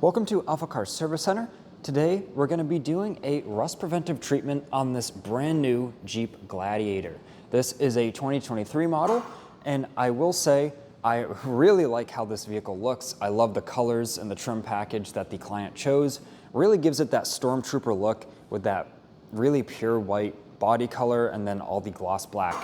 Welcome to AlphaCars Service Center. Today we're going to be doing a rust preventive treatment on this brand new Jeep Gladiator. This is a 2023 model, and I will say I really like how this vehicle looks. I love the colors and the trim package that the client chose. Really gives it that Stormtrooper look with that really pure white body color and then all the gloss black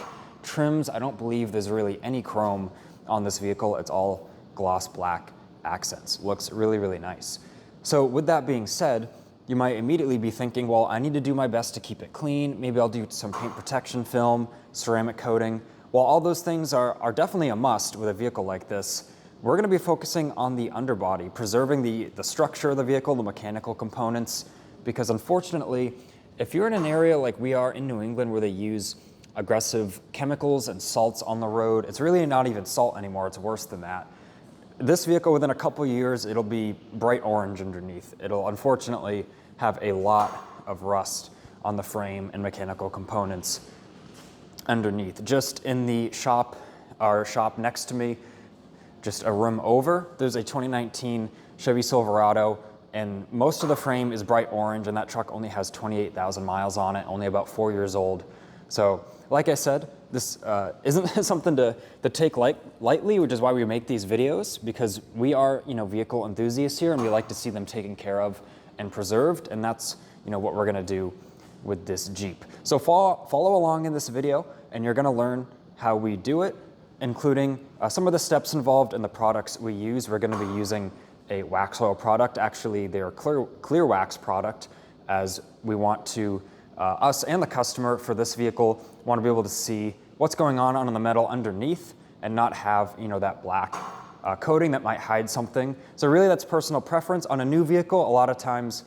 trims. I don't believe there's really any chrome on this vehicle. It's all gloss black accents. Looks really, really nice. So with that being said, you might immediately be thinking, well, I need to do my best to keep it clean. Maybe I'll do some paint protection film, ceramic coating. While all those things are definitely a must with a vehicle like this, we're going to be focusing on the underbody, preserving the structure of the vehicle, the mechanical components, because unfortunately, if you're in an area like we are in New England where they use aggressive chemicals and salts on the road, it's really not even salt anymore, it's worse than that. This vehicle, within a couple years, it'll be bright orange underneath. It'll unfortunately have a lot of rust on the frame and mechanical components underneath. Just in the shop, our shop next to me, just a room over, there's a 2019 Chevy Silverado, and most of the frame is bright orange, and that truck only has 28,000 miles on it, only about 4 years old. So, like I said, this isn't something to take lightly, which is why we make these videos, because we are, vehicle enthusiasts here, and we like to see them taken care of and preserved, and that's, what we're gonna do with this Jeep. So follow along in this video, and you're gonna learn how we do it, including some of the steps involved and the products we use. We're gonna be using a Waxoyl product, actually their Clearwax product, as we want to, us and the customer for this vehicle want to be able to see what's going on the metal underneath and not have, that black coating that might hide something. So really that's personal preference. On a new vehicle, a lot of times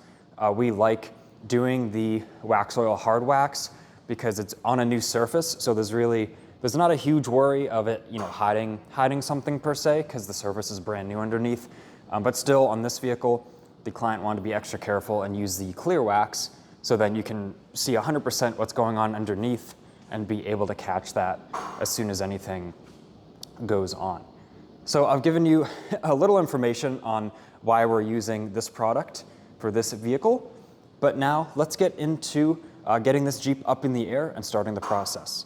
we like doing the Waxoyl hard wax because it's on a new surface. So there's not a huge worry of it, hiding something per se, because the surface is brand new underneath. But still on this vehicle, the client wanted to be extra careful and use the Clearwax, so then you can see 100% what's going on underneath and be able to catch that as soon as anything goes on. So I've given you a little information on why we're using this product for this vehicle, but now let's get into getting this Jeep up in the air and starting the process.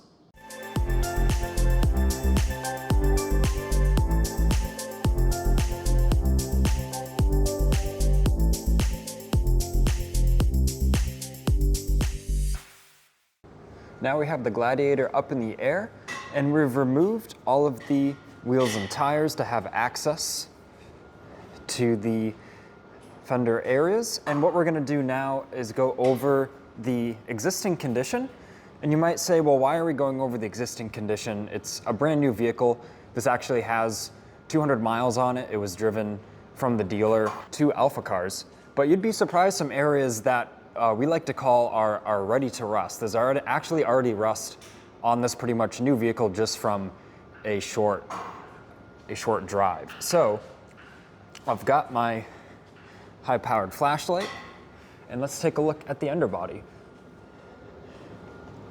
Now we have the Gladiator up in the air, and we've removed all of the wheels and tires to have access to the fender areas. And what we're gonna do now is go over the existing condition. And you might say, well, why are we going over the existing condition? It's a brand new vehicle. This actually has 200 miles on it. It was driven from the dealer to AlphaCars. But you'd be surprised some areas that we like to call are ready to rust. There's actually already rust on this pretty much new vehicle just from a short drive. So I've got my high-powered flashlight, and let's take a look at the underbody.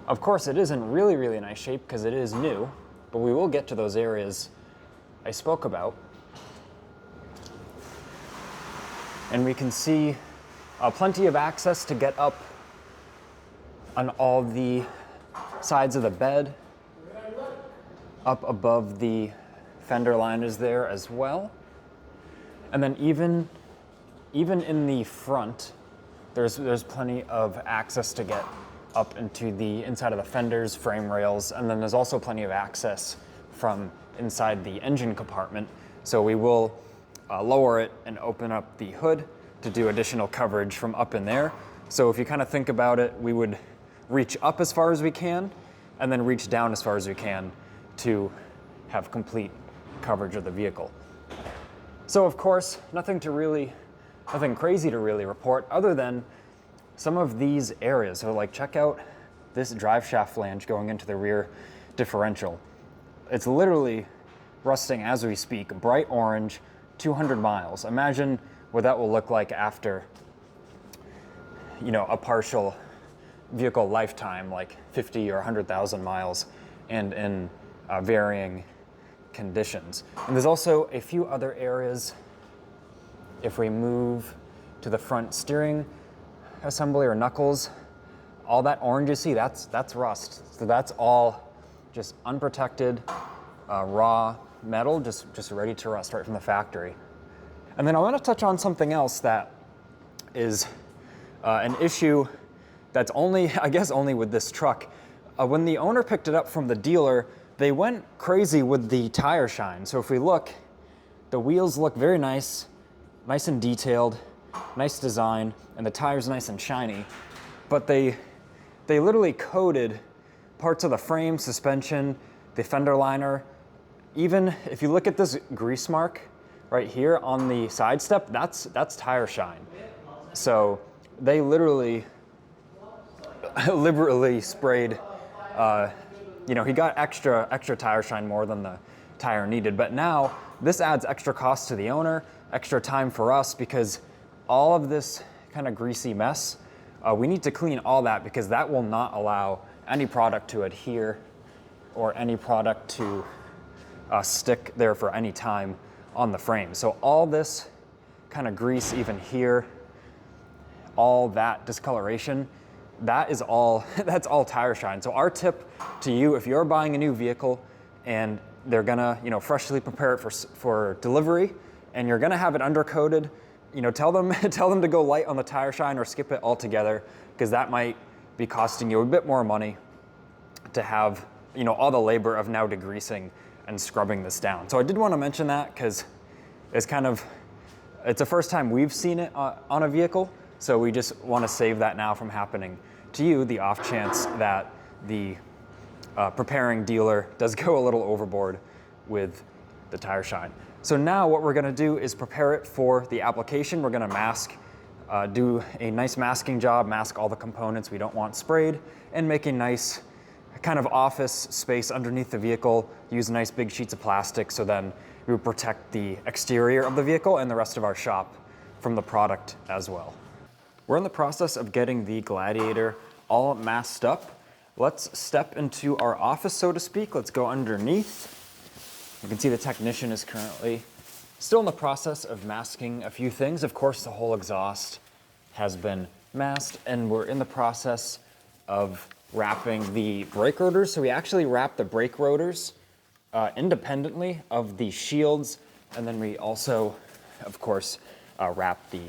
Of course, it is in really, really nice shape because it is new, but we will get to those areas I spoke about. And we can see plenty of access to get up on all the sides of the bed, up above the fender liners there as well. And then even in the front, there's plenty of access to get up into the inside of the fenders, frame rails, and then there's also plenty of access from inside the engine compartment. So we will lower it and open up the hood to do additional coverage from up in there. So if you kind of think about it, we would reach up as far as we can and then reach down as far as we can to have complete coverage of the vehicle. So of course, nothing crazy to really report other than some of these areas. So like check out this drive shaft flange going into the rear differential. It's literally rusting as we speak, bright orange, 200 miles. Imagine what that will look like after, a partial vehicle lifetime, like 50 or 100,000 miles, and in varying conditions. And there's also a few other areas if we move to the front steering assembly or knuckles, all that orange you see, that's rust. So that's all just unprotected, raw metal, just ready to rust right from the factory. And then I want to touch on something else that is an issue that's only, I guess, only with this truck. When the owner picked it up from the dealer, they went crazy with the tire shine. So if we look, the wheels look very nice and detailed, nice design, and the tire's nice and shiny. But they literally coated parts of the frame, suspension, the fender liner. Even if you look at this grease mark right here on the side step, that's tire shine. So they literally liberally sprayed, he got extra tire shine more than the tire needed. But now this adds extra cost to the owner, extra time for us, because all of this kind of greasy mess, we need to clean all that, because that will not allow any product to adhere or any product to stick there for any time on the frame. So all this kind of grease, even here, all that discoloration, that's all tire shine. So our tip to you, if you're buying a new vehicle and they're gonna freshly prepare it for delivery, and you're gonna have it undercoated, tell them to go light on the tire shine or skip it altogether, because that might be costing you a bit more money to have all the labor of now degreasing and scrubbing this down. So I did want to mention that, because it's the first time we've seen it on a vehicle. So we just want to save that now from happening to you, the off chance that the preparing dealer does go a little overboard with the tire shine. So now what we're going to do is prepare it for the application. We're going to mask, do a nice masking job, mask all the components we don't want sprayed, and make a nice kind of office space underneath the vehicle. Use nice big sheets of plastic, so then we will protect the exterior of the vehicle and the rest of our shop from the product as well. We're in the process of getting the Gladiator all masked up. Let's step into our office, so to speak. Let's go underneath. You can see the technician is currently still in the process of masking a few things. Of course, the whole exhaust has been masked, and we're in the process of wrapping the brake rotors. So we actually wrap the brake rotors independently of the shields, and then we also, of course, wrap the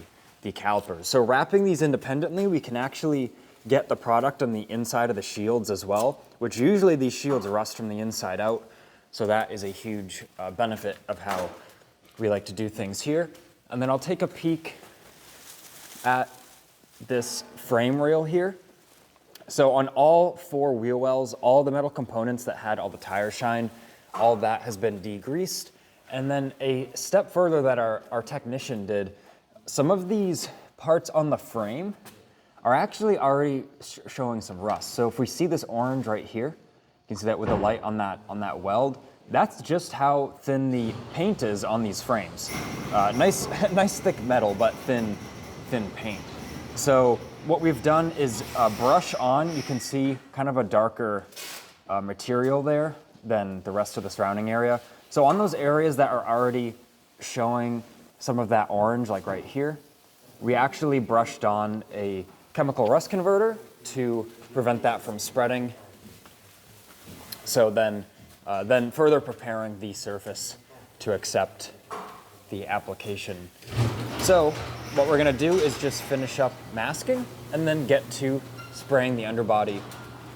calipers. So wrapping these independently, we can actually get the product on the inside of the shields as well, which usually these shields rust from the inside out. So that is a huge benefit of how we like to do things here. And then I'll take a peek at this frame rail here. So on all four wheel wells, all the metal components that had all the tire shine, all that has been degreased. And then a step further that our technician did, some of these parts on the frame are actually already showing some rust. So if we see this orange right here, you can see that with the light on that weld. That's just how thin the paint is on these frames. Nice thick metal, but thin paint. So what we've done is brush on. You can see kind of a darker material there than the rest of the surrounding area. So on those areas that are already showing some of that orange, like right here, we actually brushed on a chemical rust converter to prevent that from spreading. So then further preparing the surface to accept the application. So what we're gonna do is just finish up masking and then get to spraying the underbody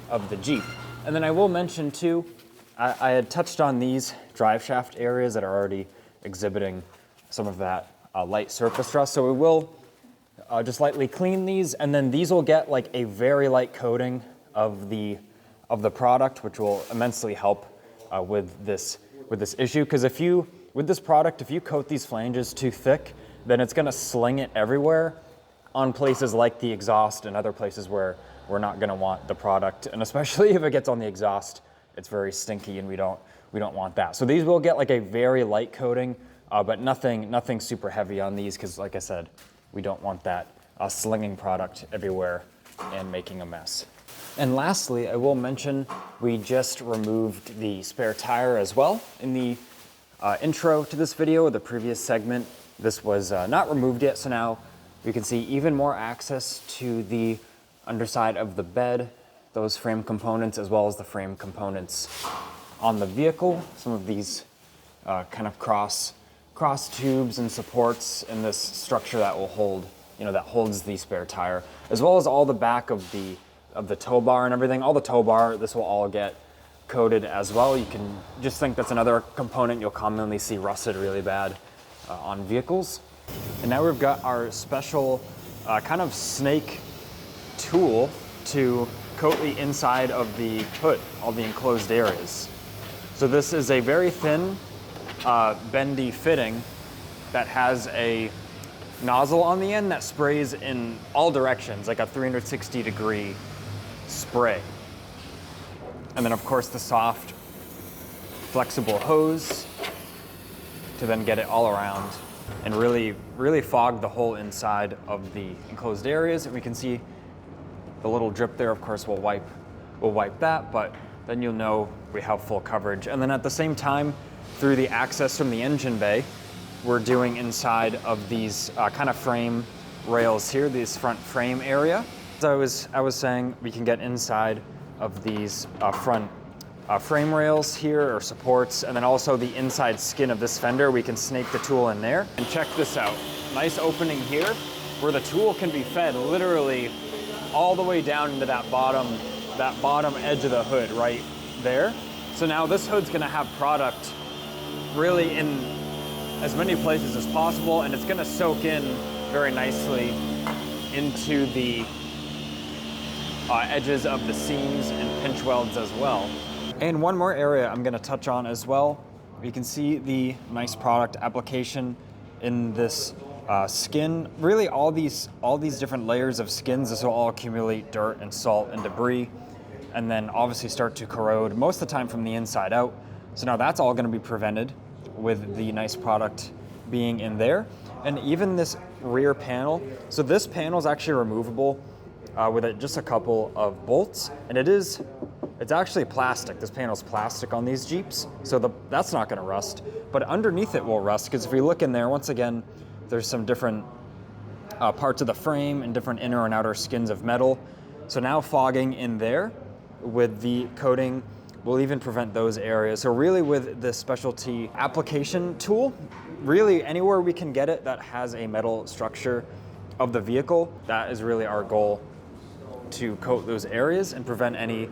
of the Jeep. And then I will mention too, I had touched on these drive shaft areas that are already exhibiting some of that light surface rust. So we will just lightly clean these, and then these will get like a very light coating of the product, which will immensely help with this issue. Because with this product, if you coat these flanges too thick, then it's gonna sling it everywhere on places like the exhaust and other places where we're not gonna want the product. And especially if it gets on the exhaust, it's very stinky, and we don't want that. So these will get like a very light coating, but nothing super heavy on these, because like I said, we don't want that slinging product everywhere and making a mess. And lastly, I will mention we just removed the spare tire as well. In the intro to this video, or the previous segment, this was not removed yet, so now we can see even more access to the underside of the bed, those frame components, as well as the frame components on the vehicle. Some of these kind of cross tubes and supports in this structure that will hold, that holds the spare tire, as well as all the back of the tow bar and everything. All the tow bar, this will all get coated as well. You can just think that's another component you'll commonly see rusted really bad on vehicles. And now we've got our special kind of snake tool to coat the inside of the hood, all the enclosed areas. So this is a very thin, bendy fitting that has a nozzle on the end that sprays in all directions, like a 360-degree spray. And then of course the soft, flexible hose to then get it all around and really fog the whole inside of the enclosed areas. And we can see the little drip there. Of course, we'll wipe that, but then you'll know we have full coverage. And then at the same time, through the access from the engine bay, we're doing inside of these kind of frame rails here, this front frame area. As I was saying, we can get inside of these front frame rails here, or supports, and then also the inside skin of this fender. We can snake the tool in there. And check this out. Nice opening here where the tool can be fed literally all the way down into that bottom edge of the hood right there. So now this hood's gonna have product really in as many places as possible, and it's gonna soak in very nicely into the edges of the seams and pinch welds as well. And one more area I'm gonna touch on as well. You can see the nice product application in this skin. Really all these different layers of skins, this will all accumulate dirt and salt and debris, and then obviously start to corrode most of the time from the inside out. So now that's all gonna be prevented with the nice product being in there. And even this rear panel, so this panel is actually removable with just a couple of bolts, and it's actually plastic. This panel's plastic on these Jeeps, so that's not gonna rust, but underneath it will rust, because if we look in there, once again, there's some different parts of the frame and different inner and outer skins of metal. So now fogging in there with the coating will even prevent those areas. So really with the specialty application tool, really anywhere we can get it that has a metal structure of the vehicle, that is really our goal, to coat those areas and prevent any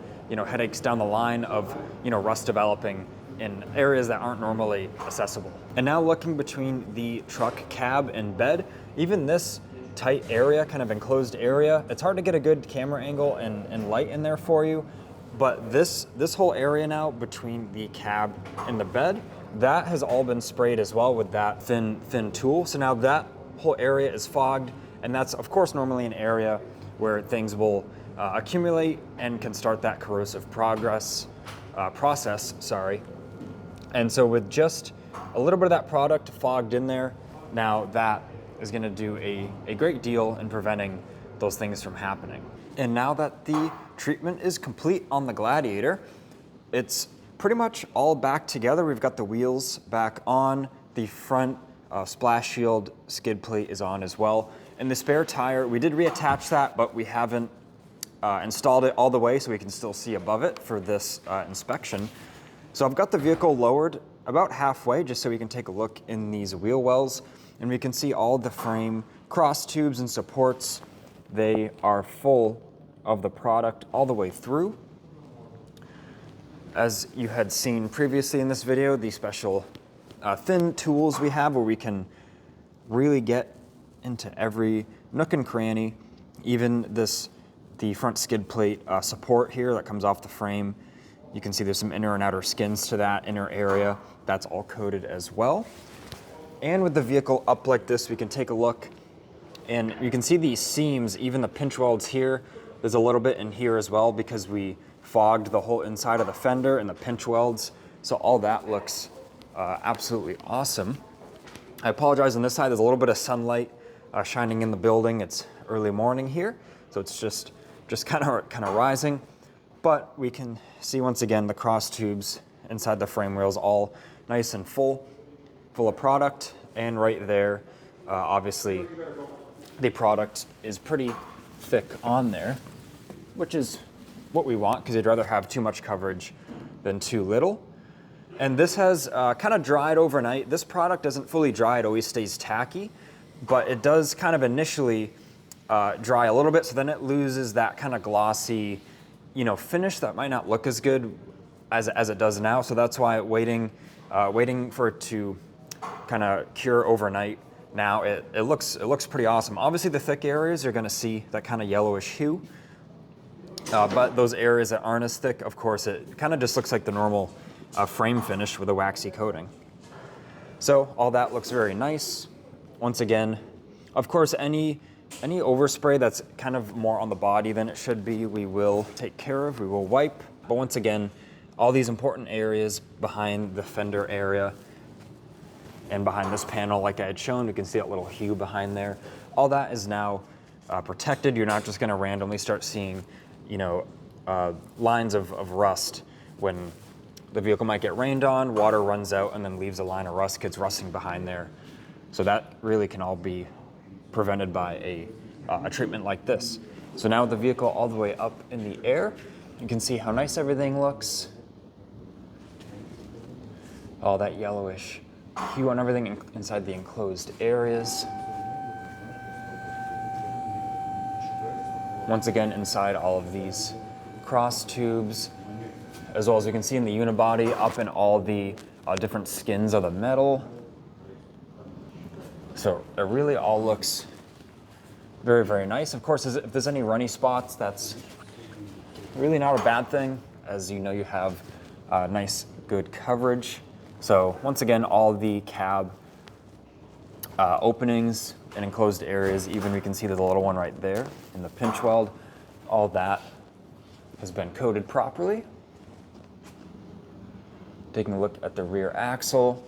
headaches down the line of rust developing in areas that aren't normally accessible. And now looking between the truck cab and bed, even this tight area, kind of enclosed area, it's hard to get a good camera angle and light in there for you, but this whole area now between the cab and the bed, that has all been sprayed as well with that thin tool. So now that whole area is fogged, and that's of course normally an area where things will accumulate and can start that corrosive process. And so with just a little bit of that product fogged in there, now that is gonna do a great deal in preventing those things from happening. And now that the treatment is complete on the Gladiator, it's pretty much all back together. We've got the wheels back on, the front splash shield skid plate is on as well. And the spare tire, we did reattach that, but we haven't installed it all the way so we can still see above it for this inspection. So I've got the vehicle lowered about halfway just so we can take a look in these wheel wells, and we can see all the frame cross tubes and supports. They are full of the product all the way through. As you had seen previously in this video, the special thin tools we have where we can really get into every nook and cranny, even the front skid plate support here that comes off the frame. You can see there's some inner and outer skins to that inner area. That's all coated as well. And with the vehicle up like this, we can take a look and you can see these seams, even the pinch welds here. There's a little bit in here as well because we fogged the whole inside of the fender and the pinch welds. So all that looks absolutely awesome. I apologize, on this side there's a little bit of sunlight shining in the building. It's early morning here, so it's just kind of rising. But we can see once again the cross tubes inside the frame rails all nice and full of product. And right there Obviously, the product is pretty thick on there, which is what we want because you'd rather have too much coverage than too little. And this has kind of dried overnight. This product doesn't fully dry, it always stays tacky, but it does kind of initially dry a little bit, so then it loses that kind of glossy, finish that might not look as good as it does now. So that's why waiting for it to kind of cure overnight. Now it looks pretty awesome. Obviously the thick areas you're gonna see that kind of yellowish hue, but those areas that aren't as thick, of course, it kind of just looks like the normal frame finish with a waxy coating. So all that looks very nice. Once again, of course, any overspray that's kind of more on the body than it should be, we will take care of, we will wipe. But once again, all these important areas behind the fender area and behind this panel, like I had shown, you can see that little hue behind there. All that is now protected. You're not just gonna randomly start seeing, lines of rust when the vehicle might get rained on, water runs out and then leaves a line of rust, kids rusting behind there. So that really can all be prevented by a treatment like this. So now with the vehicle all the way up in the air, you can see how nice everything looks. All that yellowish hue on everything inside the enclosed areas. Once again, inside all of these cross tubes, as well as you can see in the unibody, up in all the different skins of the metal. So it really all looks very, very nice. Of course, if there's any runny spots, that's really not a bad thing, as you know you have nice, good coverage. So once again, all the cab openings and enclosed areas, even we can see there's a little one right there in the pinch weld, all that has been coated properly. Taking a look at the rear axle.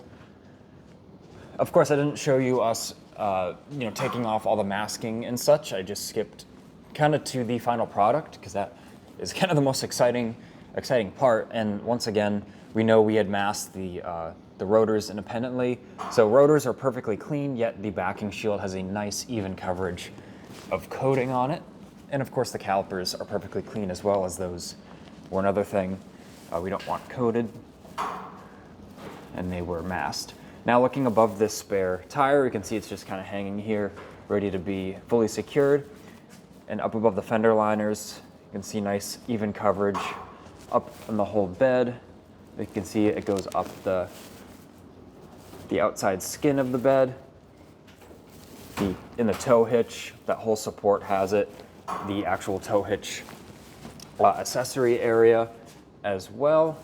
Of course, I didn't show you us taking off all the masking and such. I just skipped kind of to the final product because that is kind of the most exciting part. And once again, we know we had masked the rotors independently. So rotors are perfectly clean, yet the backing shield has a nice even coverage of coating on it. And of course the calipers are perfectly clean as well, as those were another thing we don't want coated, and they were masked. Now looking above this spare tire, you can see it's just kind of hanging here, ready to be fully secured. And up above the fender liners, you can see nice even coverage up on the whole bed. You can see it goes up the outside skin of the bed. In the tow hitch, that whole support has it. The actual tow hitch accessory area as well.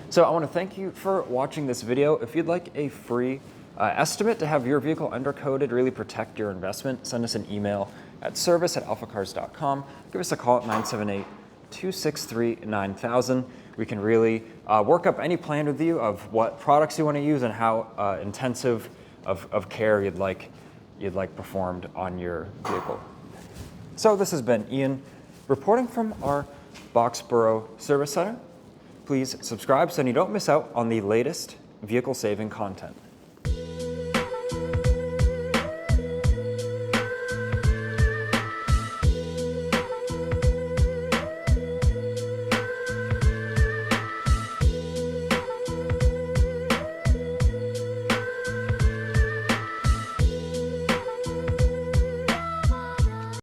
So I want to thank you for watching this video. If you'd like a free estimate to have your vehicle undercoated, really protect your investment, send us an email at service@alphacars.com. Give us a call at 978-263-9000. We can really work up any plan with you of what products you want to use and how intensive of care you'd like performed on your vehicle. So this has been Ian reporting from our Boxborough Service Center. Please subscribe so you don't miss out on the latest vehicle saving content.